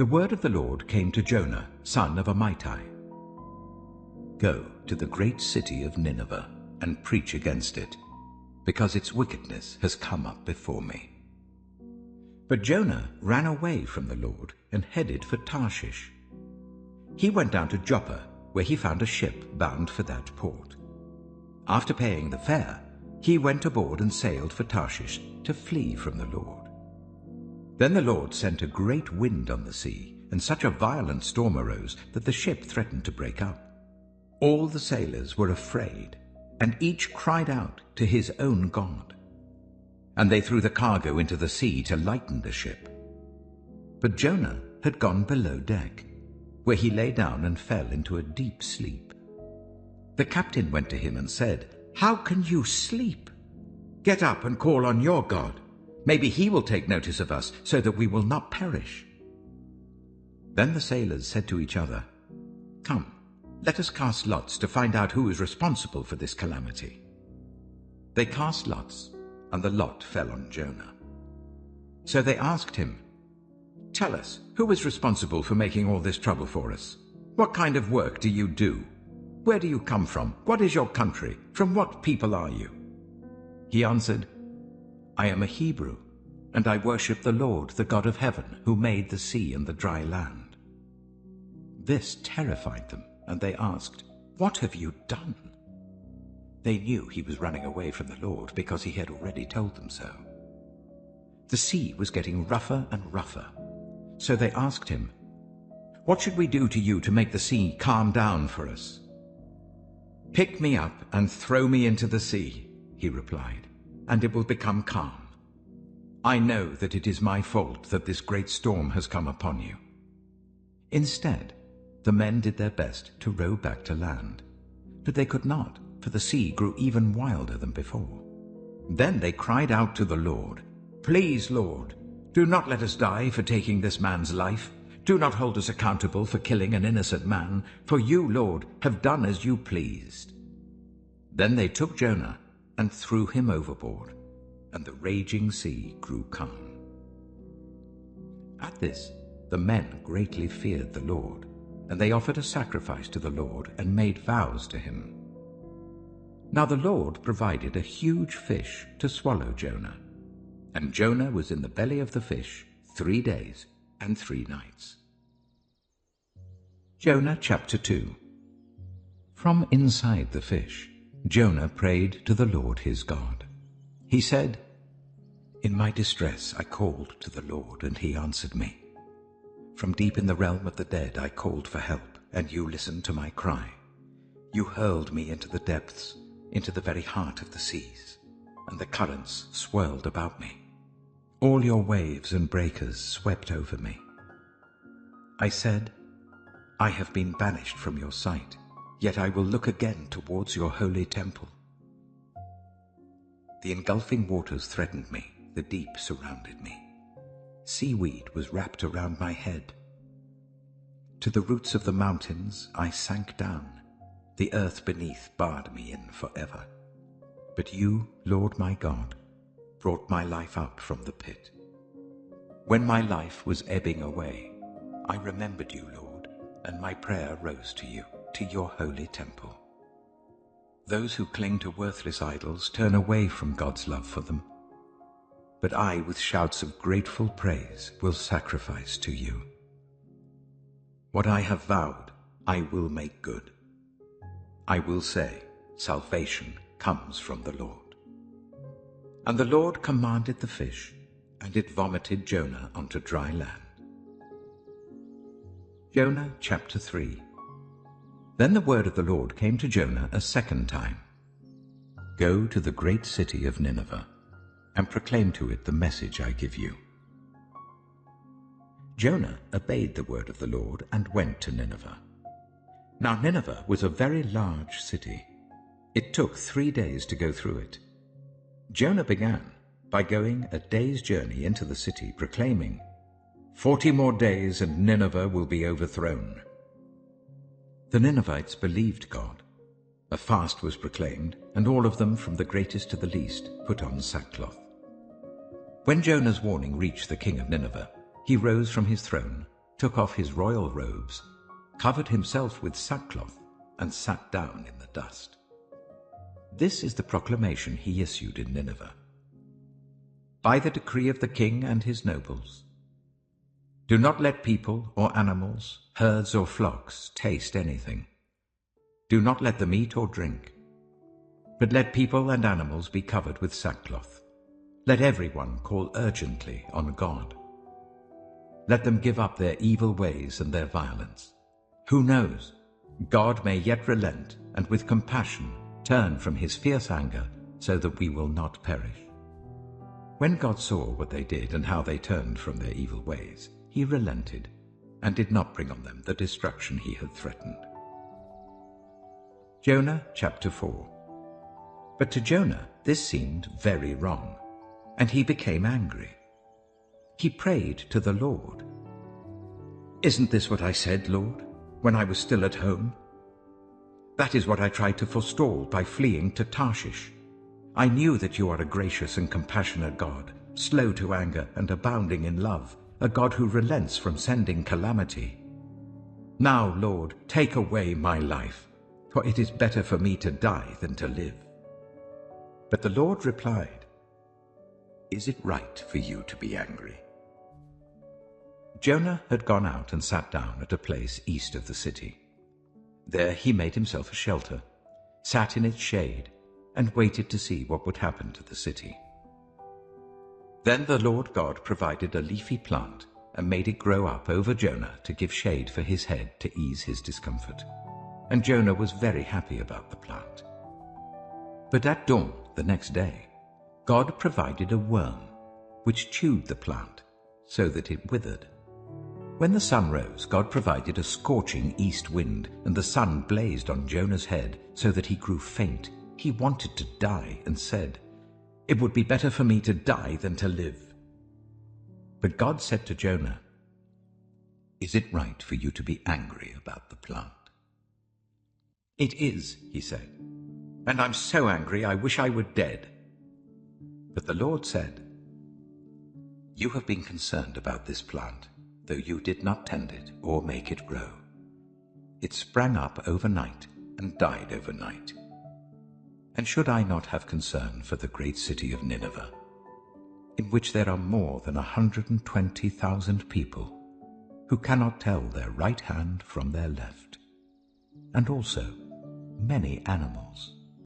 The word of the Lord came to Jonah, son of Amittai. Go to the great city of Nineveh and preach against it, because its wickedness has come up before me. But Jonah ran away from the Lord and headed for Tarshish. He went down to Joppa, where he found a ship bound for that port. After paying the fare, he went aboard and sailed for Tarshish to flee from the Lord. Then the Lord sent a great wind on the sea, and such a violent storm arose that the ship threatened to break up. All the sailors were afraid, and each cried out to his own god. And they threw the cargo into the sea to lighten the ship. But Jonah had gone below deck, where he lay down and fell into a deep sleep. The captain went to him and said, "How can you sleep? Get up and call on your God. Maybe he will take notice of us, so that we will not perish." Then the sailors said to each other, "Come, let us cast lots to find out who is responsible for this calamity." They cast lots, and the lot fell on Jonah. So they asked him, "Tell us, who is responsible for making all this trouble for us? What kind of work do you do? Where do you come from? What is your country? From what people are you?" He answered, "I am a Hebrew, and I worship the Lord, the God of heaven, who made the sea and the dry land." This terrified them, and they asked, "What have you done?" They knew he was running away from the Lord, because he had already told them so. The sea was getting rougher and rougher, so they asked him, "What should we do to you to make the sea calm down for us?" "Pick me up and throw me into the sea," he replied, "and it will become calm. I know that it is my fault that this great storm has come upon you." Instead, the men did their best to row back to land, but they could not, for the sea grew even wilder than before. Then they cried out to the Lord, "Please, Lord, do not let us die for taking this man's life. Do not hold us accountable for killing an innocent man, for you, Lord, have done as you pleased." Then they took Jonah and threw him overboard, and the raging sea grew calm. At this, the men greatly feared the Lord, and they offered a sacrifice to the Lord and made vows to him. Now the Lord provided a huge fish to swallow Jonah, and Jonah was in the belly of the fish 3 days and 3 nights. Jonah chapter 2. From inside the fish, Jonah prayed to the Lord his God. He said, "In my distress I called to the Lord, and he answered me. From deep in the realm of the dead I called for help, and you listened to my cry. You hurled me into the depths, into the very heart of the seas, and the currents swirled about me. All your waves and breakers swept over me. I said, I have been banished from your sight, yet I will look again towards your holy temple. The engulfing waters threatened me, the deep surrounded me. Seaweed was wrapped around my head. To the roots of the mountains I sank down. The earth beneath barred me in forever. But you, Lord my God, brought my life up from the pit. When my life was ebbing away, I remembered you, Lord, and my prayer rose to you, to your holy temple. Those who cling to worthless idols turn away from God's love for them. But I, with shouts of grateful praise, will sacrifice to you. What I have vowed, I will make good. I will say, salvation comes from the Lord. And the Lord commanded the fish, and it vomited Jonah onto dry land. Jonah chapter 3. Then the word of the Lord came to Jonah a second time. Go to the great city of Nineveh, and proclaim to it the message I give you. Jonah obeyed the word of the Lord and went to Nineveh. Now Nineveh was a very large city. It took 3 days to go through it. Jonah began by going a day's journey into the city, proclaiming, 40 more days and Nineveh will be overthrown. The Ninevites believed God. A fast was proclaimed, and all of them, from the greatest to the least, put on sackcloth. When Jonah's warning reached the king of Nineveh, he rose from his throne, took off his royal robes, covered himself with sackcloth, and sat down in the dust. This is the proclamation he issued in Nineveh. By the decree of the king and his nobles, do not let people or animals, herds or flocks taste anything. Do not let them eat or drink. But let people and animals be covered with sackcloth. Let everyone call urgently on God. Let them give up their evil ways and their violence. Who knows? God may yet relent and with compassion turn from his fierce anger so that we will not perish. When God saw what they did and how they turned from their evil ways, he relented and did not bring on them the destruction he had threatened. Jonah chapter 4. But to Jonah this seemed very wrong, and he became angry. He prayed to the Lord. "Isn't this what I said, Lord, when I was still at home? That is what I tried to forestall by fleeing to Tarshish. I knew that you are a gracious and compassionate God, slow to anger and abounding in love, a God who relents from sending calamity. Now, Lord, take away my life, for it is better for me to die than to live." But the Lord replied, "Is it right for you to be angry?" Jonah had gone out and sat down at a place east of the city. There he made himself a shelter, sat in its shade, and waited to see what would happen to the city. Then the Lord God provided a leafy plant and made it grow up over Jonah to give shade for his head to ease his discomfort. And Jonah was very happy about the plant. But at dawn the next day, God provided a worm, which chewed the plant so that it withered. When the sun rose, God provided a scorching east wind, and the sun blazed on Jonah's head so that he grew faint. He wanted to die and said, "It would be better for me to die than to live." But God said to Jonah, "Is it right for you to be angry about the plant?" "It is," he said, "and I'm so angry I wish I were dead." But the Lord said, "You have been concerned about this plant, though you did not tend it or make it grow. It sprang up overnight and died overnight. And should I not have concern for the great city of Nineveh, in which there are more than 120,000 people who cannot tell their right hand from their left, and also many animals?"